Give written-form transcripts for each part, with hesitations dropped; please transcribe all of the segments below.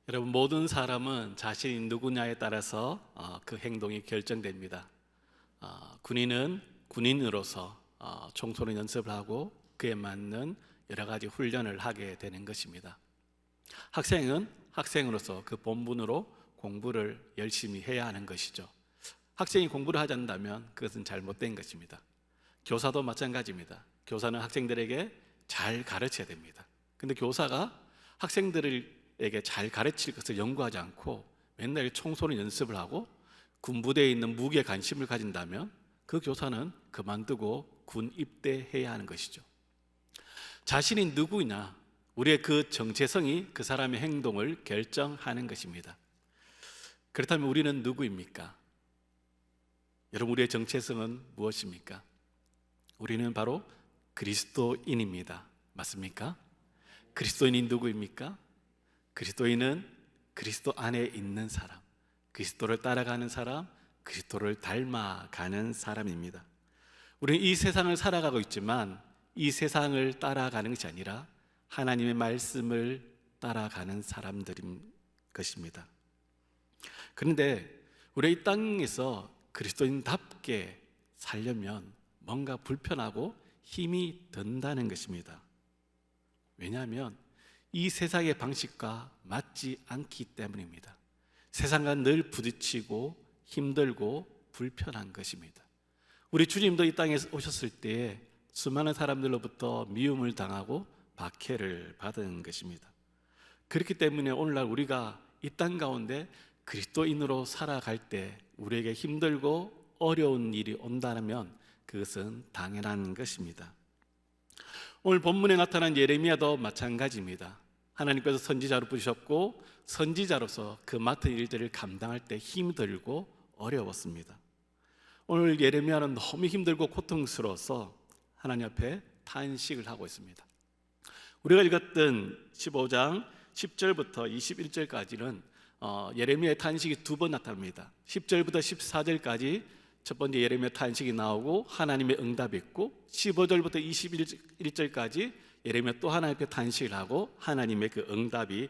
여러분, 모든 사람은 자신이 누구냐에 따라서 그 행동이 결정됩니다. 군인은 군인으로서 총소리 연습을 하고 그에 맞는 여러 가지 훈련을 하게 되는 것입니다. 학생은 학생으로서 그 본분으로 공부를 열심히 해야 하는 것이죠. 학생이 공부를 하지 않는다면 그것은 잘못된 것입니다. 교사도 마찬가지입니다. 교사는 학생들에게 잘 가르쳐야 됩니다. 근데 교사가 학생들에게 잘 가르칠 것을 연구하지 않고 맨날 총소리 연습을 하고 군부대에 있는 무기에 관심을 가진다면 그 교사는 그만두고 군 입대해야 하는 것이죠. 자신이 누구냐, 우리의 그 정체성이 그 사람의 행동을 결정하는 것입니다. 그렇다면 우리는 누구입니까? 여러분, 우리의 정체성은 무엇입니까? 우리는 바로 그리스도인입니다. 맞습니까? 그리스도인이 누구입니까? 그리스도인은 그리스도 안에 있는 사람, 그리스도를 따라가는 사람, 그리스도를 닮아가는 사람입니다. 우리는 이 세상을 살아가고 있지만 이 세상을 따라가는 것이 아니라 하나님의 말씀을 따라가는 사람들인 것입니다. 그런데 우리 이 땅에서 그리스도인답게 살려면 뭔가 불편하고 힘이 든다는 것입니다. 왜냐하면 이 세상의 방식과 맞지 않기 때문입니다. 세상과 늘 부딪히고 힘들고 불편한 것입니다. 우리 주님도 이 땅에 오셨을 때에 수많은 사람들로부터 미움을 당하고 박해를 받은 것입니다. 그렇기 때문에 오늘날 우리가 이 땅 가운데 그리스도인으로 살아갈 때 우리에게 힘들고 어려운 일이 온다면 그것은 당연한 것입니다. 오늘 본문에 나타난 예레미야도 마찬가지입니다. 하나님께서 선지자로 부르셨고 선지자로서 그 맡은 일들을 감당할 때 힘들고 어려웠습니다. 오늘 예레미야는 너무 힘들고 고통스러워서 하나님 앞에 탄식을 하고 있습니다. 우리가 읽었던 15장 10절부터 21절까지는 예레미야의 탄식이 두 번 나타납니다. 10절부터 14절까지 첫 번째 예레미야 탄식이 나오고 하나님의 응답이 있고 15절부터 21절까지 예레미야 또 하나님께 탄식을 하고 하나님의 그 응답이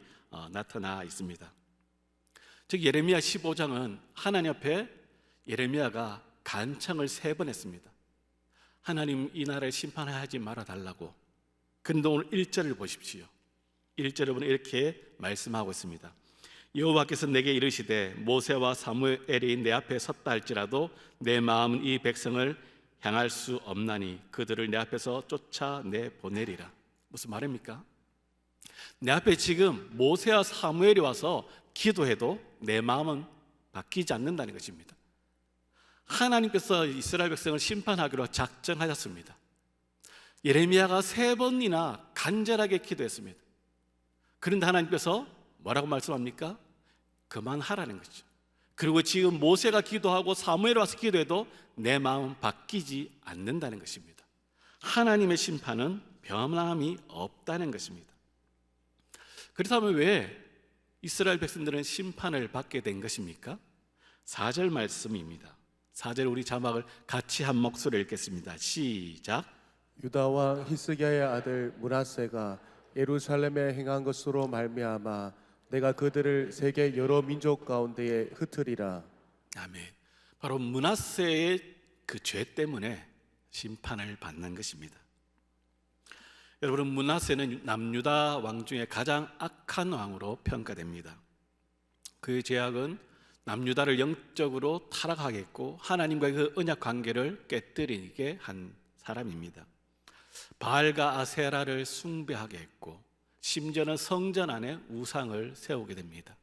나타나 있습니다. 즉 예레미야 15장은 하나님 앞에 예레미야가 간청을 3번 했습니다. 하나님, 이 나라를 심판하지 말아달라고. 그런데 오늘 1절을 보십시오. 1절에 보면 이렇게 말씀하고 있습니다. 여호와께서 내게 이르시되 모세와 사무엘이 내 앞에 섰다 할지라도 내 마음은 이 백성을 향할 수 없나니 그들을 내 앞에서 쫓아내 보내리라. 무슨 말입니까? 내 앞에 지금 모세와 사무엘이 와서 기도해도 내 마음은 바뀌지 않는다는 것입니다. 하나님께서 이스라엘 백성을 심판하기로 작정하셨습니다. 예레미야가 3번이나 간절하게 기도했습니다. 그런데 하나님께서 뭐라고 말씀합니까? 그만하라는 거죠. 그리고 지금 모세가 기도하고 사무엘이 와서 기도해도 내 마음은 바뀌지 않는다는 것입니다. 하나님의 심판은 변함이 없다는 것입니다. 그렇다면 왜 이스라엘 백성들은 심판을 받게 된 것입니까? 4절 말씀입니다. 4절 우리 자막을 같이 한 목소리로 읽겠습니다. 시작. 유다 왕 히스기야의 아들 므낫세가 예루살렘에 행한 것으로 말미암아 내가 그들을 세계 여러 민족 가운데에 흩으리라. 아멘. 바로 므낫세의 그 죄 때문에 심판을 받는 것입니다. 여러분, 므낫세는 남유다 왕 중에 가장 악한 왕으로 평가됩니다. 그의 죄악은 남유다를 영적으로 타락하게 했고 하나님과의 그 언약 관계를 깨뜨리게 한 사람입니다. 바알과 아세라를 숭배하게 했고 심지어는 성전 안에 우상을 세우게 됩니다.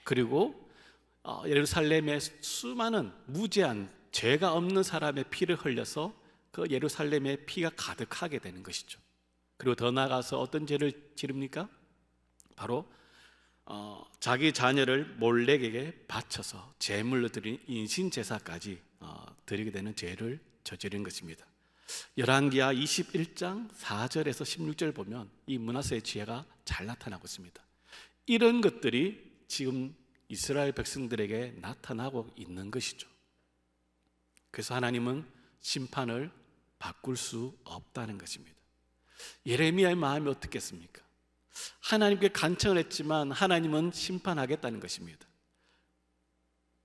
그리고 예루살렘에 수많은 무죄한 죄가 없는 사람의 피를 흘려서 그 예루살렘에 피가 가득하게 되는 것이죠. 그리고 더 나아가서 어떤 죄를 지릅니까? 바로 자기 자녀를 몰렉에게 바쳐서 제물로 드린 인신제사까지 드리게 되는 죄를 저지른 것입니다. 열왕기하 21장 4절에서 16절 보면 이 므낫세의 죄가 잘 나타나고 있습니다. 이런 것들이 지금 이스라엘 백성들에게 나타나고 있는 것이죠. 그래서 하나님은 심판을 바꿀 수 없다는 것입니다. 예레미야의 마음이 어떻겠습니까? 하나님께 간청을 했지만 하나님은 심판하겠다는 것입니다.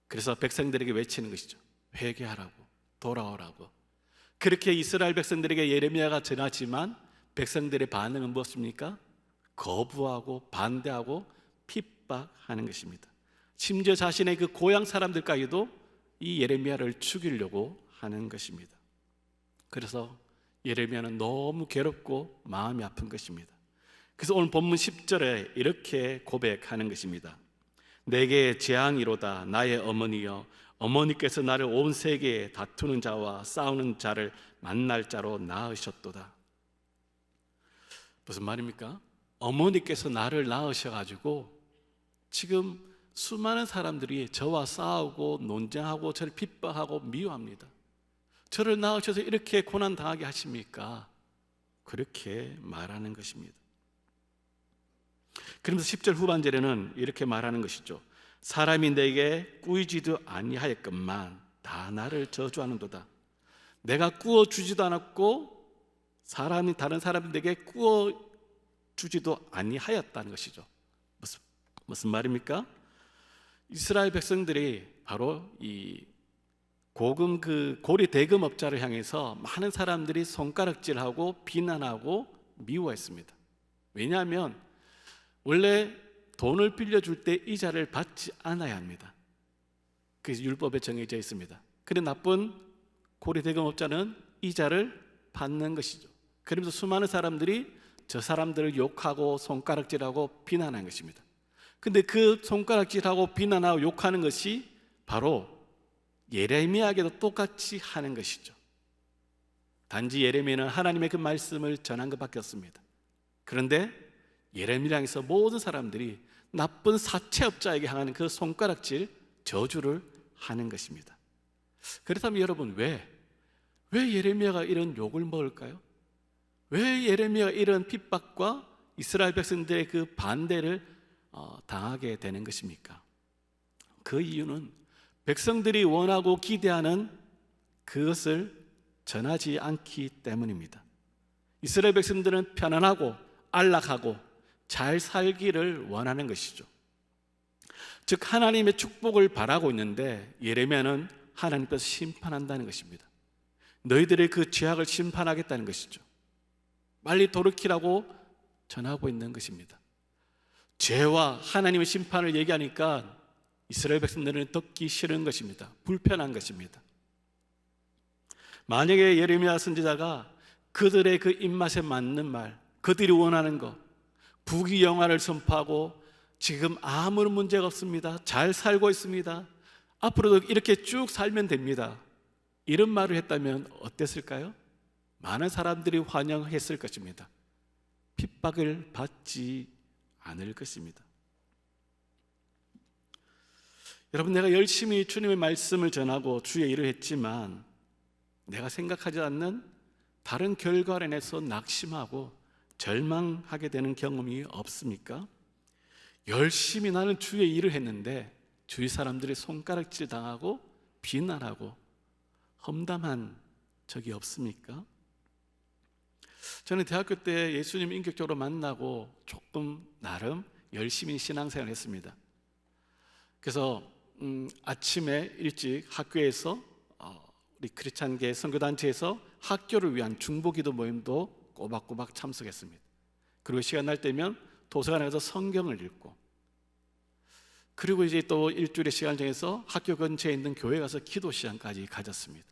그래서 백성들에게 외치는 것이죠. 회개하라고, 돌아오라고. 그렇게 이스라엘 백성들에게 예레미야가 전하지만 백성들의 반응은 무엇입니까? 거부하고 반대하고 핍박하는 것입니다. 심지어 자신의 그 고향 사람들까지도 이 예레미야를 죽이려고 하는 것입니다. 그래서 예레미야는 너무 괴롭고 마음이 아픈 것입니다. 그래서 오늘 본문 10절에 이렇게 고백하는 것입니다. 내게 재앙이로다 나의 어머니여, 어머니께서 나를 온 세계에 다투는 자와 싸우는 자를 만날 자로 낳으셨도다. 무슨 말입니까? 어머니께서 나를 낳으셔가지고 지금 수많은 사람들이 저와 싸우고 논쟁하고 저를 핍박하고 미워합니다. 저를 낳으셔서 이렇게 고난당하게 하십니까? 그렇게 말하는 것입니다. 그러면서 10절 후반절에는 이렇게 말하는 것이죠. 사람이 내게 꾸이지도 아니하였건만 다 나를 저주하는도다. 내가 꾸어주지도 않았고 다른 사람이 내게 꾸어주지도 아니하였다는 것이죠. 무슨 말입니까? 이스라엘 백성들이 바로 이 고금 그 고리 대금업자를 향해서 많은 사람들이 손가락질하고 비난하고 미워했습니다. 왜냐하면 원래 돈을 빌려줄 때 이자를 받지 않아야 합니다. 그래서 율법에 정해져 있습니다. 그런데 나쁜 고리 대금업자는 이자를 받는 것이죠. 그러면서 수많은 사람들이 저 사람들을 욕하고 손가락질하고 비난한 것입니다. 근데 그 손가락질하고 비난하고 욕하는 것이 바로 예레미야에게도 똑같이 하는 것이죠. 단지 예레미야는 하나님의 그 말씀을 전한 것밖에 없습니다. 그런데 예레미야를 향해서 모든 사람들이 나쁜 사채업자에게 향하는 그 손가락질, 저주를 하는 것입니다. 그렇다면 여러분 왜 예레미야가 이런 욕을 먹을까요? 왜 예레미야가 이런 핍박과 이스라엘 백성들의 그 반대를 당하게 되는 것입니까? 그 이유는 백성들이 원하고 기대하는 그것을 전하지 않기 때문입니다. 이스라엘 백성들은 편안하고 안락하고 잘 살기를 원하는 것이죠. 즉 하나님의 축복을 바라고 있는데 예레미야는 하나님께서 심판한다는 것입니다. 너희들의 그 죄악을 심판하겠다는 것이죠. 빨리 돌이키라고 전하고 있는 것입니다. 죄와 하나님의 심판을 얘기하니까 이스라엘 백성들은 듣기 싫은 것입니다. 불편한 것입니다. 만약에 예레미야 선지자가 그들의 그 입맛에 맞는 말, 그들이 원하는 것, 부귀영화를 선포하고 지금 아무런 문제가 없습니다. 잘 살고 있습니다. 앞으로도 이렇게 쭉 살면 됩니다. 이런 말을 했다면 어땠을까요? 많은 사람들이 환영했을 것입니다. 핍박을 받지 않을 것입니다. 여러분, 내가 열심히 주님의 말씀을 전하고 주의 일을 했지만 내가 생각하지 않는 다른 결과로 인해서 낙심하고 절망하게 되는 경험이 없습니까? 열심히 나는 주의 일을 했는데 주위 사람들이 손가락질 당하고 비난하고 험담한 적이 없습니까? 저는 대학교 때 예수님 인격적으로 만나고 조금 나름 열심히 신앙생활을 했습니다. 그래서 아침에 일찍 학교에서 우리 크리스찬계 선교단체에서 학교를 위한 중보기도 모임도 꼬박꼬박 참석했습니다. 그리고 시간 날 때면 도서관에 가서 성경을 읽고, 그리고 이제 또 일주일의 시간을 정해서 학교 근처에 있는 교회 가서 기도 시간까지 가졌습니다.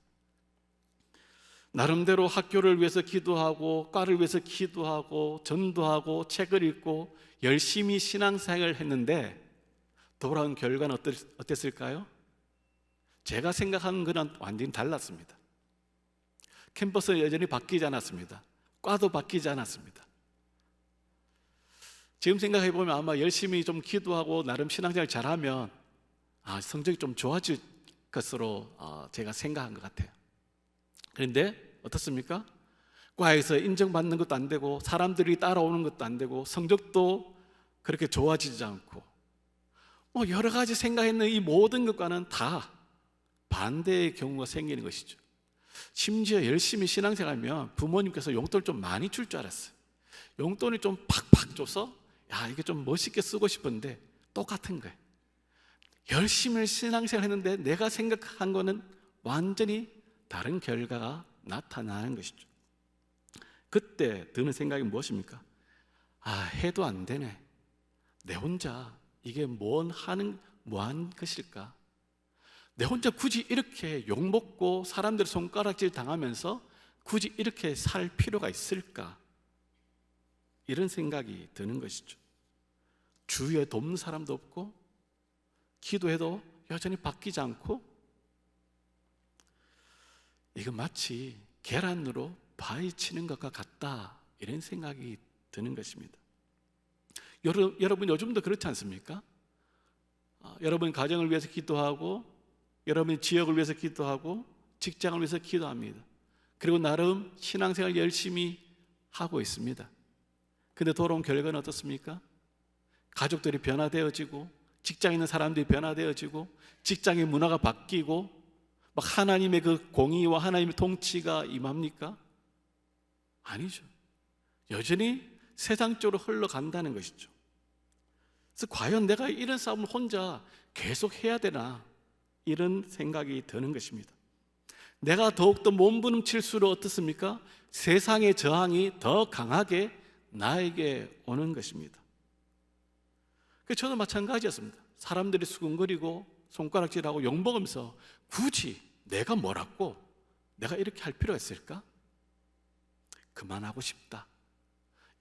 나름대로 학교를 위해서 기도하고 과를 위해서 기도하고 전도하고 책을 읽고 열심히 신앙생활을 했는데 돌아온 결과는 어땠을까요? 제가 생각하는 거랑 완전히 달랐습니다. 캠퍼스는 여전히 바뀌지 않았습니다. 과도 바뀌지 않았습니다. 지금 생각해 보면 아마 열심히 좀 기도하고 나름 신앙생활 잘하면 성적이 좀 좋아질 것으로 제가 생각한 것 같아요. 그런데 어떻습니까? 과에서 인정받는 것도 안 되고 사람들이 따라오는 것도 안 되고 성적도 그렇게 좋아지지 않고 여러 가지 생각했는 이 모든 것과는 다 반대의 경우가 생기는 것이죠. 심지어 열심히 신앙생활하면 부모님께서 용돈을 좀 많이 줄 줄 알았어요. 용돈을 좀 팍팍 줘서 야, 이게 좀 멋있게 쓰고 싶은데 똑같은 거예요. 열심히 신앙생활 했는데 내가 생각한 거는 완전히 다른 결과가 나타나는 것이죠. 그때 드는 생각이 무엇입니까? 해도 안 되네. 내 혼자 이게 뭐한 것일까? 내 혼자 굳이 이렇게 욕먹고 사람들 손가락질 당하면서 굳이 이렇게 살 필요가 있을까? 이런 생각이 드는 것이죠. 주위에 돕는 사람도 없고 기도해도 여전히 바뀌지 않고, 이거 마치 계란으로 바위치는 것과 같다, 이런 생각이 드는 것입니다. 여러분 요즘도 그렇지 않습니까? 여러분 가정을 위해서 기도하고, 여러분 지역을 위해서 기도하고, 직장을 위해서 기도합니다. 그리고 나름 신앙생활 열심히 하고 있습니다. 근데 돌아온 결과는 어떻습니까? 가족들이 변화되어지고, 직장에 있는 사람들이 변화되어지고, 직장의 문화가 바뀌고, 막 하나님의 그 공의와 하나님의 통치가 임합니까? 아니죠. 여전히 세상 쪽으로 흘러간다는 것이죠. 그래서 과연 내가 이런 싸움을 혼자 계속 해야 되나, 이런 생각이 드는 것입니다. 내가 더욱더 몸부림칠수록 어떻습니까? 세상의 저항이 더 강하게 나에게 오는 것입니다. 저도 마찬가지였습니다. 사람들이 수근거리고 손가락질하고 욕먹으면서 굳이 내가 뭐라고 내가 이렇게 할 필요가 있을까? 그만하고 싶다,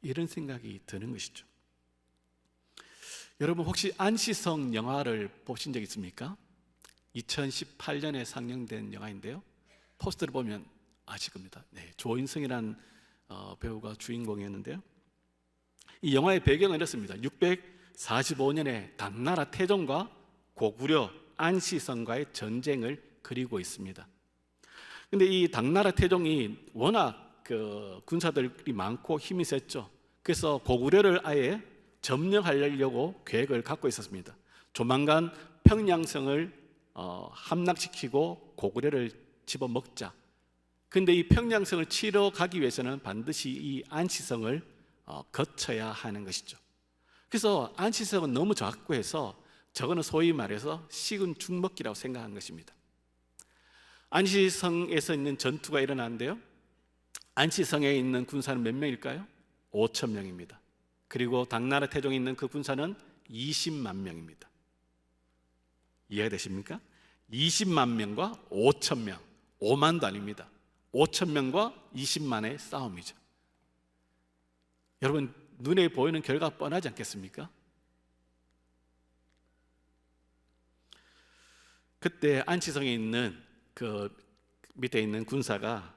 이런 생각이 드는 것이죠. 여러분 혹시 안시성 영화를 보신 적 있습니까? 2018년에 상영된 영화인데요, 포스터를 보면 아실 겁니다. 조인성이라는 배우가 주인공이었는데요, 이 영화의 배경은 이렇습니다. 645년에 당나라 태종과 고구려 안시성과의 전쟁을 그리고 있습니다. 근데 이 당나라 태종이 워낙 군사들이 많고 힘이 셌죠. 그래서 고구려를 아예 점령하려고 계획을 갖고 있었습니다. 조만간 평양성을 함락시키고 고구려를 집어먹자. 근데 이 평양성을 치러 가기 위해서는 반드시 이 안시성을 거쳐야 하는 것이죠. 그래서 안시성은 너무 작고 해서 저거는 소위 말해서 식은 죽먹기라고 생각한 것입니다. 안시성에서 있는 전투가 일어나는데요, 안시성에 있는 군사는 몇 명일까요? 5천 명입니다. 그리고 당나라 태종에 있는 그 군사는 20만 명입니다. 이해가 되십니까? 20만 명과 5천 명, 5만도 아닙니다. 5천 명과 20만의 싸움이죠. 여러분 눈에 보이는 결과가 뻔하지 않겠습니까? 그때 안시성에 있는 그 밑에 있는 군사가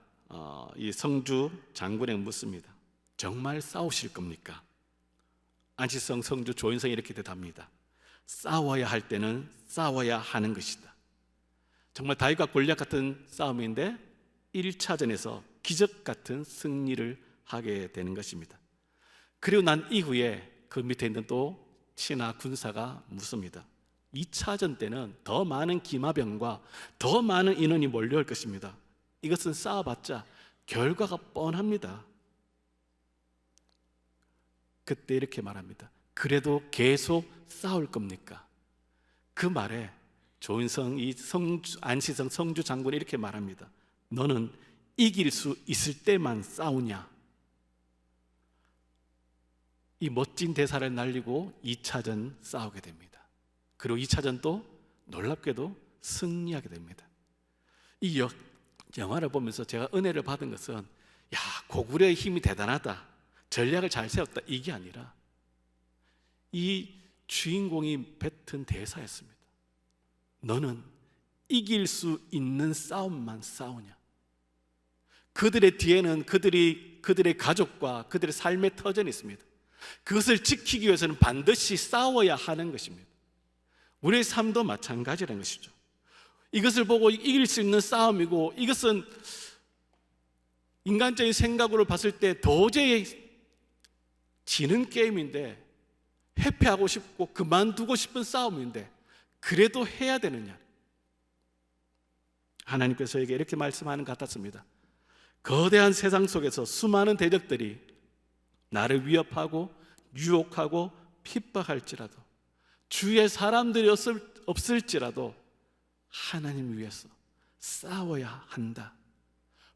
이 성주 장군에게 묻습니다. 정말 싸우실 겁니까? 안시성 성주 조인성이 이렇게 대답합니다. 싸워야 할 때는 싸워야 하는 것이다. 정말 다윗과 골리앗 같은 싸움인데 1차전에서 기적 같은 승리를 하게 되는 것입니다. 그리고 난 이후에 그 밑에 있는 또 신하 군사가 묻습니다. 2차전 때는 더 많은 기마병과 더 많은 인원이 몰려올 것입니다. 이것은 싸워봤자 결과가 뻔합니다. 그때 이렇게 말합니다. 그래도 계속 싸울 겁니까? 그 말에 조인성, 이 안시성 성주 장군이 이렇게 말합니다. 너는 이길 수 있을 때만 싸우냐? 이 멋진 대사를 날리고 2차전 싸우게 됩니다. 그리고 2차전도 놀랍게도 승리하게 됩니다. 이 영화를 보면서 제가 은혜를 받은 것은, 야, 고구려의 힘이 대단하다, 전략을 잘 세웠다, 이게 아니라 이 주인공이 뱉은 대사였습니다. 너는 이길 수 있는 싸움만 싸우냐? 그들의 뒤에는 그들의 가족과 그들의 삶의 터전이 있습니다. 그것을 지키기 위해서는 반드시 싸워야 하는 것입니다. 우리의 삶도 마찬가지라는 것이죠. 이것을 보고 이길 수 있는 싸움이고, 이것은 인간적인 생각으로 봤을 때 도저히 지는 게임인데, 회피하고 싶고 그만두고 싶은 싸움인데 그래도 해야 되느냐? 하나님께서 저에게 이렇게 말씀하는 것 같았습니다. 거대한 세상 속에서 수많은 대적들이 나를 위협하고 유혹하고 핍박할지라도, 주위에 사람들이 없을지라도 하나님을 위해서 싸워야 한다.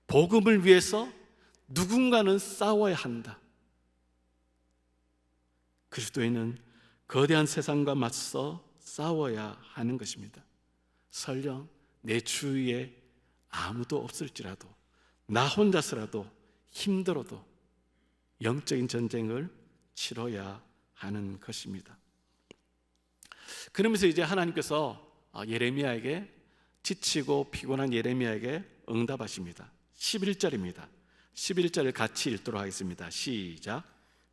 복음을 위해서 누군가는 싸워야 한다. 그리스도인은 거대한 세상과 맞서 싸워야 하는 것입니다. 설령 내 주위에 아무도 없을지라도, 나 혼자서라도 힘들어도 영적인 전쟁을 치러야 하는 것입니다. 그러면서 이제 하나님께서 예레미야에게, 지치고 피곤한 예레미야에게 응답하십니다. 11절입니다. 11절을 같이 읽도록 하겠습니다. 시작.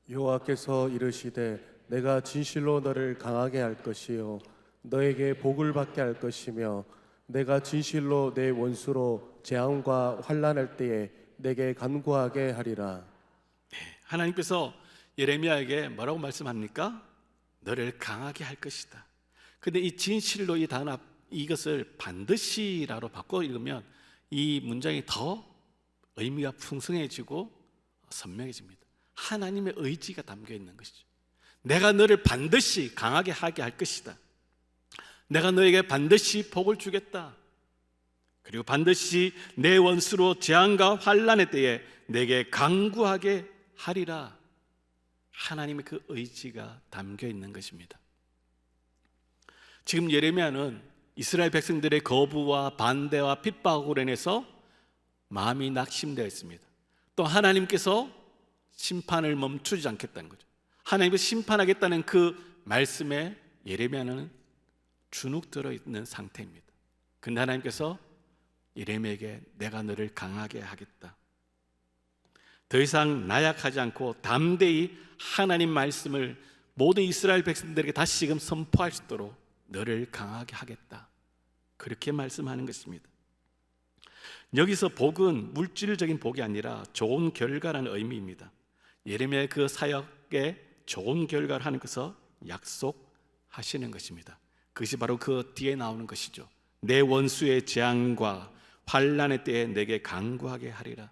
여호와께서 이르시되 내가 진실로 너를 강하게 할 것이요 너에게 복을 받게 할 것이며 내가 진실로 내 원수로 재앙과 환난할 때에 내게 간구하게 하리라. 하나님께서 예레미야에게 뭐라고 말씀합니까? 너를 강하게 할 것이다. 근데 이 진실로 이 단어, 이것을 반드시라로 바꿔 읽으면 이 문장이 더 의미가 풍성해지고 선명해집니다. 하나님의 의지가 담겨 있는 것이죠. 내가 너를 반드시 강하게 하게 할 것이다. 내가 너에게 반드시 복을 주겠다. 그리고 반드시 내 원수로 재앙과 환난의 때에 내게 강구하게 하리라. 하나님의 그 의지가 담겨 있는 것입니다. 지금 예레미야는 이스라엘 백성들의 거부와 반대와 핍박으로 인해서 마음이 낙심되어 있습니다. 또 하나님께서 심판을 멈추지 않겠다는 거죠. 하나님께서 심판하겠다는 그 말씀에 예레미야는 주눅 들어 있는 상태입니다. 근데 하나님께서 예레미야에게 내가 너를 강하게 하겠다. 더 이상 나약하지 않고 담대히 하나님 말씀을 모든 이스라엘 백성들에게 다시금 선포할 수 있도록 너를 강하게 하겠다. 그렇게 말씀하는 것입니다. 여기서 복은 물질적인 복이 아니라 좋은 결과라는 의미입니다. 예레미야의 그 사역에 좋은 결과를 하나님께서 약속하시는 것입니다. 그것이 바로 그 뒤에 나오는 것이죠. 내 원수의 재앙과 환난의 때에 내게 간구하게 하리라.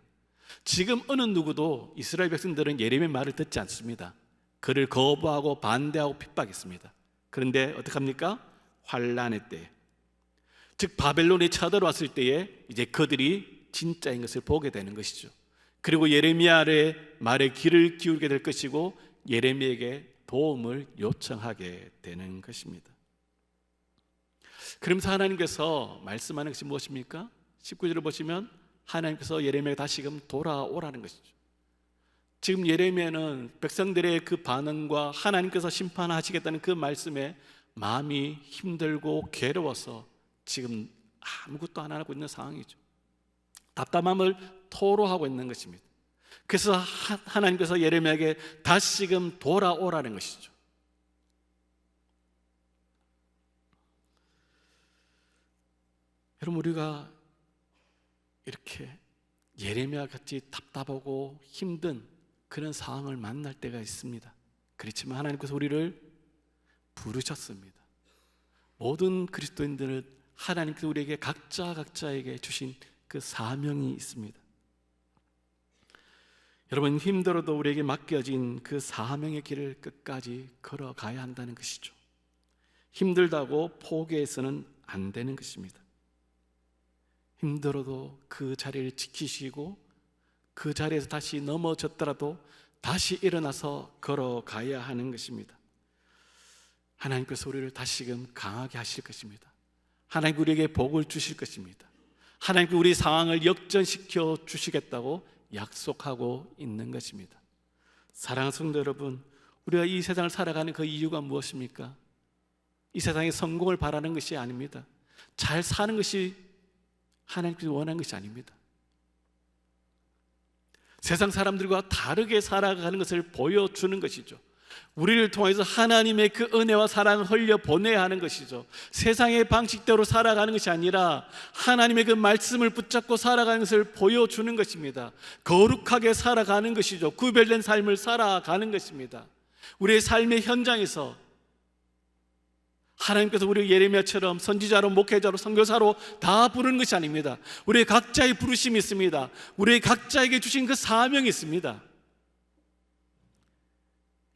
지금 어느 누구도 이스라엘 백성들은 예레미야의 말을 듣지 않습니다. 그를 거부하고 반대하고 핍박했습니다. 그런데 어떻게 합니까? 환난의 때에, 즉 바벨론이 쳐들어왔을 때에 이제 그들이 진짜인 것을 보게 되는 것이죠. 그리고 예레미야의 말에 귀를 기울게 될 것이고 예레미야에게 도움을 요청하게 되는 것입니다. 그러면서 하나님께서 말씀하는 것이 무엇입니까? 19절을 보시면 하나님께서 예레미야에게 다시금 돌아오라는 것이죠. 지금 예레미야는 백성들의 그 반응과 하나님께서 심판하시겠다는 그 말씀에 마음이 힘들고 괴로워서 지금 아무것도 안 하고 있는 상황이죠. 답답함을 토로하고 있는 것입니다. 그래서 하나님께서 예레미야에게 다시금 돌아오라는 것이죠. 여러분, 우리가 이렇게 예레미야 같이 답답하고 힘든 그런 상황을 만날 때가 있습니다. 그렇지만 하나님께서 우리를 부르셨습니다. 모든 그리스도인들은 하나님께서 우리에게 각자에게 주신 그 사명이 있습니다. 여러분, 힘들어도 우리에게 맡겨진 그 사명의 길을 끝까지 걸어가야 한다는 것이죠. 힘들다고 포기해서는 안 되는 것입니다. 힘들어도 그 자리를 지키시고 그 자리에서 다시 넘어졌더라도 다시 일어나서 걸어가야 하는 것입니다. 하나님께서 우리를 다시금 강하게 하실 것입니다. 하나님 우리에게 복을 주실 것입니다. 하나님께 우리 상황을 역전시켜 주시겠다고 약속하고 있는 것입니다. 사랑하는 성도 여러분, 우리가 이 세상을 살아가는 그 이유가 무엇입니까? 이 세상의 성공을 바라는 것이 아닙니다. 잘 사는 것이 하나님께서 원하는 것이 아닙니다. 세상 사람들과 다르게 살아가는 것을 보여주는 것이죠. 우리를 통해서 하나님의 그 은혜와 사랑을 흘려보내야 하는 것이죠. 세상의 방식대로 살아가는 것이 아니라 하나님의 그 말씀을 붙잡고 살아가는 것을 보여주는 것입니다. 거룩하게 살아가는 것이죠. 구별된 삶을 살아가는 것입니다. 우리의 삶의 현장에서 하나님께서 우리 예레미야처럼 선지자로, 목회자로, 선교사로 다 부르는 것이 아닙니다. 우리 각자의 부르심이 있습니다. 우리 각자에게 주신 그 사명이 있습니다.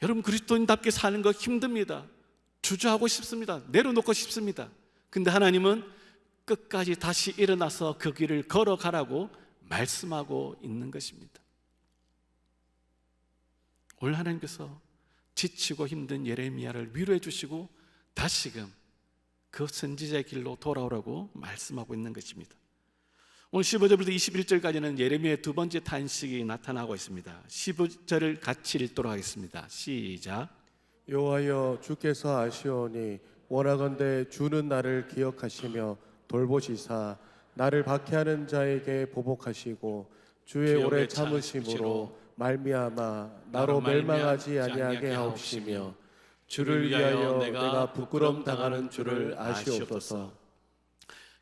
여러분, 그리스도인답게 사는 거 힘듭니다. 주저하고 싶습니다. 내려놓고 싶습니다. 근데 하나님은 끝까지 다시 일어나서 그 길을 걸어가라고 말씀하고 있는 것입니다. 오늘 하나님께서 지치고 힘든 예레미야를 위로해 주시고 다시금 그 선지자의 길로 돌아오라고 말씀하고 있는 것입니다. 오늘 15절부터 21절까지는 예레미야의 두 번째 탄식이 나타나고 있습니다. 15절을 같이 읽도록 하겠습니다. 시작. 여호와여, 주께서 아시오니 원하건대 주는 나를 기억하시며 돌보시사 나를 박해하는 자에게 보복하시고 주의 오래 참으심으로 말미암아 나로 멸망하지 아니하게 하옵시며 주를 위하여 내가 부끄럼 당하는 줄을 아시옵소서.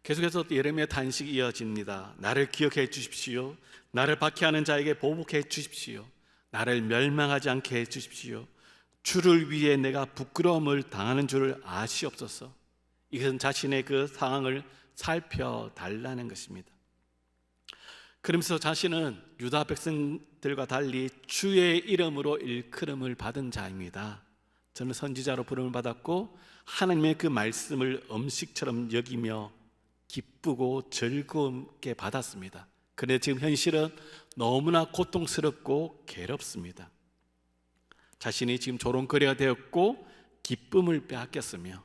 계속해서 예레미야 탄식이 이어집니다. 나를 기억해 주십시오. 나를 박해하는 자에게 보복해 주십시오. 나를 멸망하지 않게 해 주십시오. 주를 위해 내가 부끄러움을 당하는 줄을 아시옵소서. 이것은 자신의 그 상황을 살펴달라는 것입니다. 그러면서 자신은 유다 백성들과 달리 주의 이름으로 일컬음을 받은 자입니다. 저는 선지자로 부름을 받았고 하나님의 그 말씀을 음식처럼 여기며 기쁘고 즐겁게 받았습니다. 그런데 지금 현실은 너무나 고통스럽고 괴롭습니다. 자신이 지금 조롱거리가 되었고 기쁨을 빼앗겼으며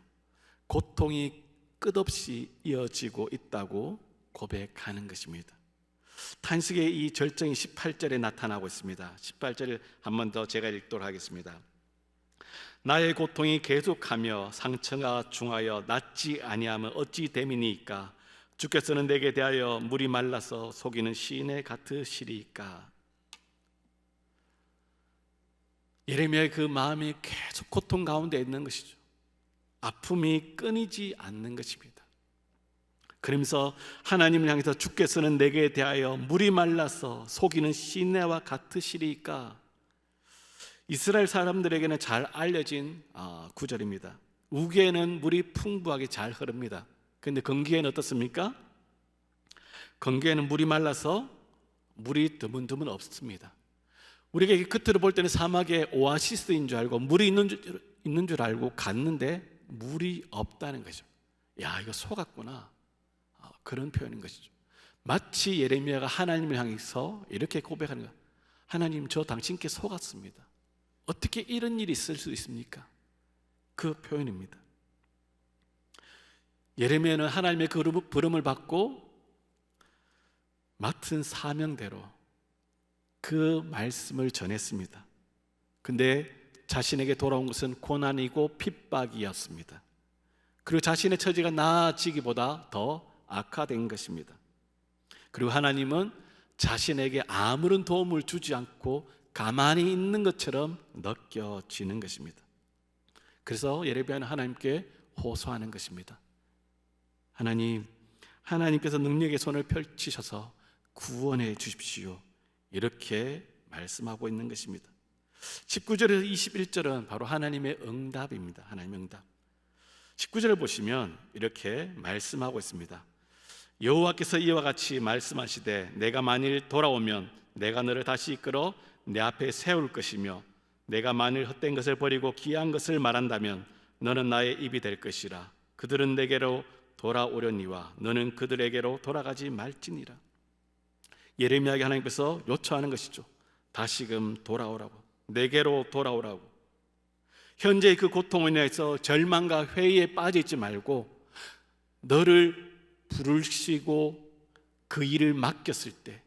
고통이 끝없이 이어지고 있다고 고백하는 것입니다. 탄식의 이 절정이 18절에 나타나고 있습니다. 18절을 한 번 더 제가 읽도록 하겠습니다. 나의 고통이 계속하며 상처가 중하여 낫지 아니하면 어찌 됨이니까? 주께서는 내게 대하여 물이 말라서 속이는 시인의 같으시리까? 예레미야의 그 마음이 계속 고통 가운데 있는 것이죠. 아픔이 끊이지 않는 것입니다. 그러면서 하나님을 향해서 주께서는 내게 대하여 물이 말라서 속이는 시내와 같으시리까? 이스라엘 사람들에게는 잘 알려진 구절입니다. 우기에는 물이 풍부하게 잘 흐릅니다. 그런데 건기에는 어떻습니까? 건기에는 물이 말라서 물이 드문드문 없습니다. 우리가 겉으로 볼 때는 사막의 오아시스인 줄 알고 물이 있는 줄 알고 갔는데 물이 없다는 거죠. 야, 이거 속았구나. 그런 표현인 것이죠. 마치 예레미야가 하나님을 향해서 이렇게 고백하는 거예요. 하나님, 저 당신께 속았습니다. 어떻게 이런 일이 있을 수 있습니까? 그 표현입니다. 예레미야는 하나님의 그 부름을 받고 맡은 사명대로 그 말씀을 전했습니다. 근데 자신에게 돌아온 것은 고난이고 핍박이었습니다. 그리고 자신의 처지가 나아지기보다 더 악화된 것입니다. 그리고 하나님은 자신에게 아무런 도움을 주지 않고 가만히 있는 것처럼 느껴지는 것입니다. 그래서 예레미야는 하나님께 호소하는 것입니다. 하나님, 하나님께서 능력의 손을 펼치셔서 구원해 주십시오. 이렇게 말씀하고 있는 것입니다. 19절에서 21절은 바로 하나님의 응답입니다. 하나님의 응답. 19절을 보시면 이렇게 말씀하고 있습니다. 여호와께서 이와 같이 말씀하시되 내가 만일 돌아오면 내가 너를 다시 이끌어 내 앞에 세울 것이며 내가 만일 헛된 것을 버리고 귀한 것을 말한다면 너는 나의 입이 될 것이라. 그들은 내게로 돌아오려니와 너는 그들에게로 돌아가지 말지니라. 예레미야에게 하나님께서 요청하는 것이죠. 다시금 돌아오라고, 내게로 돌아오라고. 현재의 그 고통으로 인해서 절망과 회의에 빠지지 말고 너를 부르시고 그 일을 맡겼을 때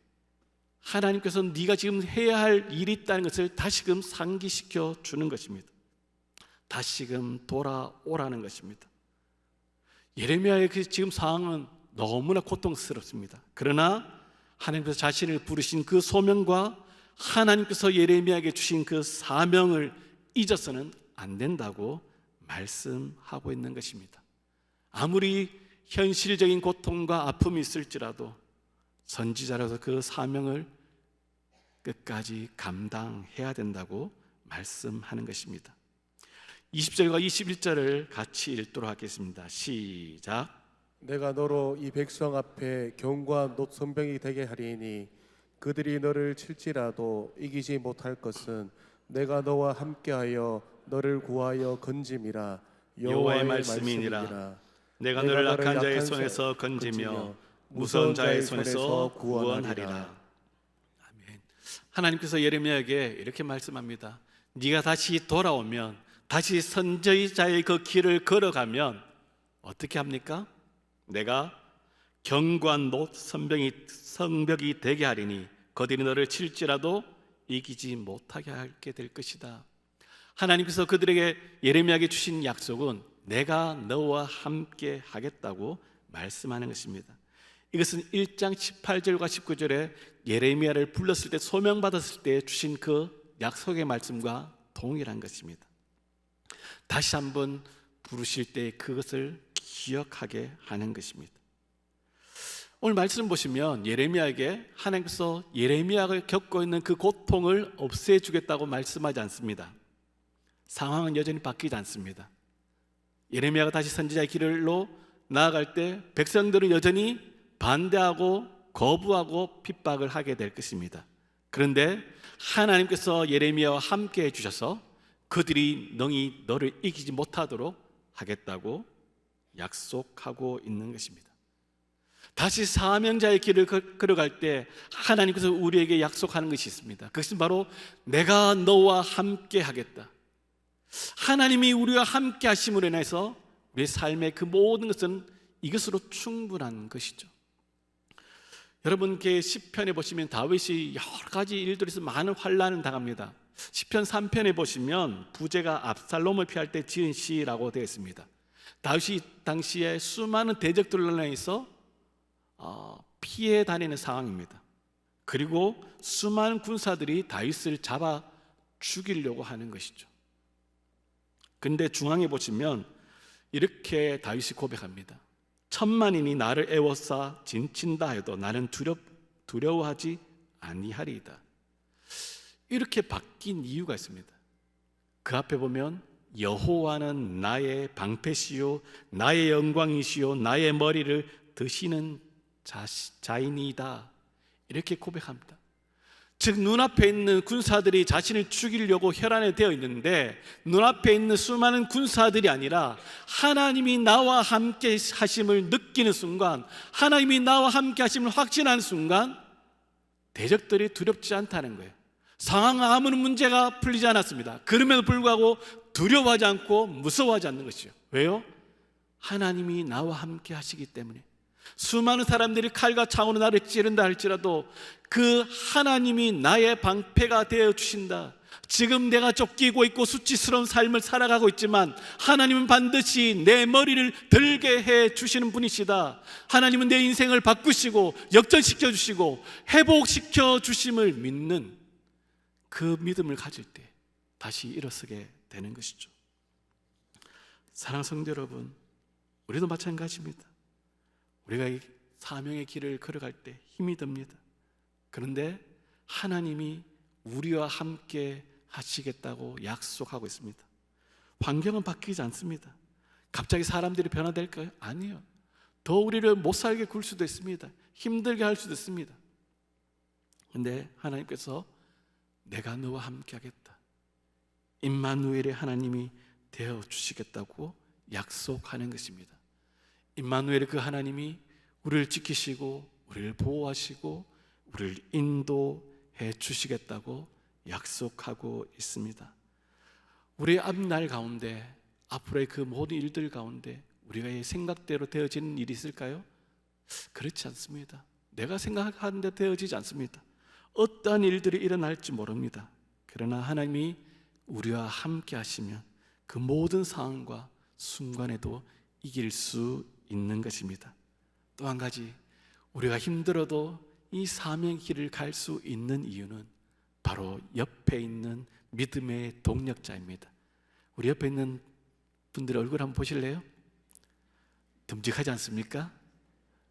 하나님께서 네가 지금 해야 할 일이 있다는 것을 다시금 상기시켜 주는 것입니다. 다시금 돌아오라는 것입니다. 예레미야의 그 지금 상황은 너무나 고통스럽습니다. 그러나 하나님께서 자신을 부르신 그 소명과 하나님께서 예레미야에게 주신 그 사명을 잊어서는 안 된다고 말씀하고 있는 것입니다. 아무리 현실적인 고통과 아픔이 있을지라도 선지자로서 그 사명을 끝까지 감당해야 된다고 말씀하는 것입니다. 20절과 21절을 같이 읽도록 하겠습니다. 시작. 내가 너로 이 백성 앞에 경고한 노선병이 되게 하리니 그들이 너를 칠지라도 이기지 못할 것은 내가 너와 함께하여 너를 구하여 건짐이라. 여호와의 말씀이니라. 내가 너를 악한 자의 손에서 건지며 무서운 자의 손에서 구원하리라. 아멘. 하나님께서 예레미야에게 이렇게 말씀합니다. 네가 다시 돌아오면, 다시 선지자의 그 길을 걸어가면 어떻게 합니까? 내가 견고한 성벽이 되게 하리니 거들이 너를 칠지라도 이기지 못하게 하게 될 것이다. 하나님께서 그들에게, 예레미야에게 주신 약속은 내가 너와 함께 하겠다고 말씀하는 것입니다. 이것은 1장 18절과 19절에 예레미야를 불렀을 때, 소명받았을 때 주신 그 약속의 말씀과 동일한 것입니다. 다시 한번 부르실 때 그것을 기억하게 하는 것입니다. 오늘 말씀 보시면 예레미야에게 하나님께서 예레미야가 겪고 있는 그 고통을 없애주겠다고 말씀하지 않습니다. 상황은 여전히 바뀌지 않습니다. 예레미야가 다시 선지자의 길로 나아갈 때 백성들은 여전히 반대하고 거부하고 핍박을 하게 될 것입니다. 그런데 하나님께서 예레미야와 함께 해주셔서 그들이 능히 너를 이기지 못하도록 하겠다고 약속하고 있는 것입니다. 다시 사명자의 길을 걸어갈 때 하나님께서 우리에게 약속하는 것이 있습니다. 그것은 바로 내가 너와 함께 하겠다. 하나님이 우리와 함께 하심으로 인해서 우리의 삶의 그 모든 것은 이것으로 충분한 것이죠. 여러분, 시편에 보시면 다윗이 여러 가지 일들에서 많은 환난을 당합니다. 시편 3편에 보시면 부제가 압살롬을 피할 때 지은 시라고 되어 있습니다. 다윗이 당시에 수많은 대적들로 인해서 피해 다니는 상황입니다. 그리고 수많은 군사들이 다윗을 잡아 죽이려고 하는 것이죠. 그런데 중앙에 보시면 이렇게 다윗이 고백합니다. 천만인이 나를 애워싸 진친다 해도 나는 두려워하지 아니하리이다. 이렇게 바뀐 이유가 있습니다. 그 앞에 보면 여호와는 나의 방패시요 나의 영광이시요 나의 머리를 드시는 자인이다. 이렇게 고백합니다. 즉 눈앞에 있는 군사들이 자신을 죽이려고 혈안에 되어 있는데 눈앞에 있는 수많은 군사들이 아니라 하나님이 나와 함께 하심을 느끼는 순간, 하나님이 나와 함께 하심을 확신하는 순간 대적들이 두렵지 않다는 거예요. 상황 아무런 문제가 풀리지 않았습니다. 그럼에도 불구하고 두려워하지 않고 무서워하지 않는 것이죠. 왜요? 하나님이 나와 함께 하시기 때문에. 수많은 사람들이 칼과 창으로 나를 찌른다 할지라도 그 하나님이 나의 방패가 되어 주신다. 지금 내가 쫓기고 있고 수치스러운 삶을 살아가고 있지만 하나님은 반드시 내 머리를 들게 해 주시는 분이시다. 하나님은 내 인생을 바꾸시고 역전시켜 주시고 회복시켜 주심을 믿는 그 믿음을 가질 때 다시 일어서게 되는 것이죠. 사랑하는 성도 여러분, 우리도 마찬가지입니다. 우리가 이 사명의 길을 걸어갈 때 힘이 듭니다. 그런데 하나님이 우리와 함께 하시겠다고 약속하고 있습니다. 환경은 바뀌지 않습니다. 갑자기 사람들이 변화될까요? 아니요. 더 우리를 못 살게 굴 수도 있습니다. 힘들게 할 수도 있습니다. 그런데 하나님께서 내가 너와 함께 하겠다, 임마누엘의 하나님이 되어 주시겠다고 약속하는 것입니다. 임마누엘의 그 하나님이 우리를 지키시고 우리를 보호하시고 우리를 인도해 주시겠다고 약속하고 있습니다. 우리의 앞날 가운데, 앞으로의 그 모든 일들 가운데 우리가 생각대로 되어지는 일이 있을까요? 그렇지 않습니다. 내가 생각하는 데 되어지지 않습니다. 어떠한 일들이 일어날지 모릅니다. 그러나 하나님이 우리와 함께 하시면 그 모든 상황과 순간에도 이길 수 있는 것입니다. 또 한 가지, 우리가 힘들어도 이 사명 길을 갈 수 있는 이유는 바로 옆에 있는 믿음의 동력자입니다. 우리 옆에 있는 분들 얼굴 한번 보실래요? 듬직하지 않습니까?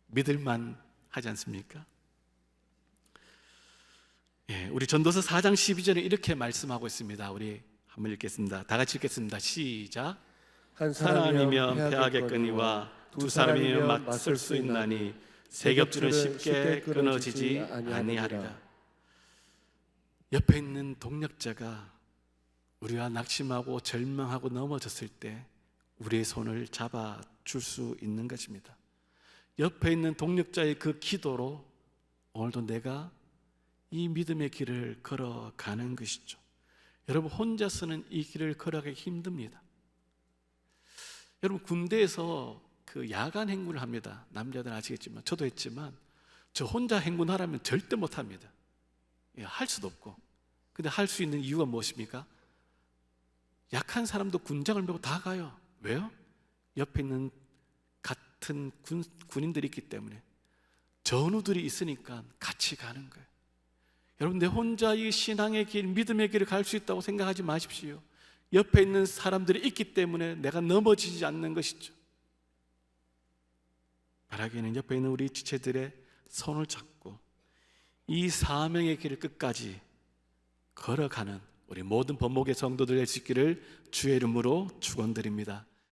믿을만 하지 않습니까? 우리 전도서 4장 12절에 이렇게 말씀하고 있습니다. 우리 한번 읽겠습니다. 다 같이 읽겠습니다. 시작. 한 사람이면 패하겠거니와 두 사람이면 맞설 수 있나니 세 겹줄은 쉽게 끊어지지 아니하리라. 옆에 있는 동력자가 우리가 낙심하고 절망하고 넘어졌을 때 우리의 손을 잡아줄 수 있는 것입니다. 옆에 있는 동력자의 그 기도로 오늘도 내가 이 믿음의 길을 걸어가는 것이죠. 여러분, 혼자서는 이 길을 걸어가기 힘듭니다. 여러분, 군대에서 그 야간 행군을 합니다. 남자들은 아시겠지만 저도 했지만 저 혼자 행군하라면 절대 못합니다. 할 수도 없고. 근데 할 수 있는 이유가 무엇입니까? 약한 사람도 군장을 메고 다 가요. 왜요? 옆에 있는 같은 군인들이 있기 때문에, 전우들이 있으니까 같이 가는 거예요. 여러분, 내 혼자 이 신앙의 길, 믿음의 길을 갈 수 있다고 생각하지 마십시오. 옆에 있는 사람들이 있기 때문에 내가 넘어지지 않는 것이죠. 바라기는 옆에 있는 우리 지체들의 손을 잡고 이 사명의 길을 끝까지 걸어가는 우리 모든 범목의 성도들 될 수 있기를 주의 이름으로 축원드립니다.